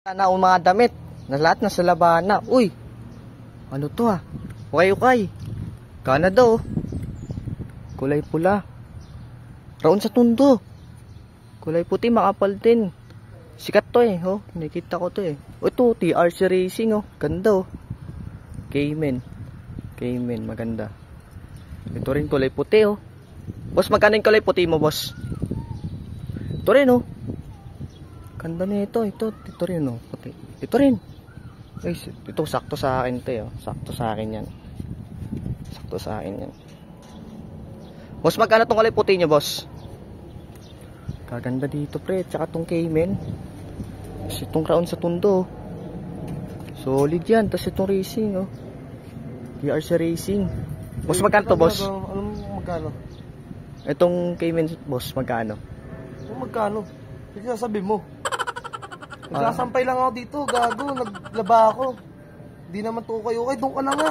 Na akong mga damit na lahat nasa labana. Uy, ano to ah? Ukay-ukay. Canada oh. Kulay pula. Raon sa tundo. Kulay puti, makapal din. Sikat to eh, oh. Nakita ko to eh. O ito, TRC Racing oh. Ganda oh. Cayman. Cayman, maganda. Ito rin kulay puti oh. Boss, magkano yung kulay puti mo, boss? Ito rin oh. Ganda nito, ito rin oh, puti. Ito rin. Ay, ito sakto sa akin 'to, oh. Sakto sa akin 'yan. Sakto sa akin 'yan. Boss, magkano tong kulay puti niyo, boss? Kaganda dito, pre, tsaka tong Cayman. Tapos itong crown sa tundo. Solid 'yan, tapos itong racing, oh. TRC Racing. Boss, magkano to, boss? Alam mo magkano? Itong Cayman, boss, magkano? Magkano? Hindi sasabi mo. Nagsasampay lang ako dito, gago, naglaba ako. Hindi naman to kayo, doon ka na nga.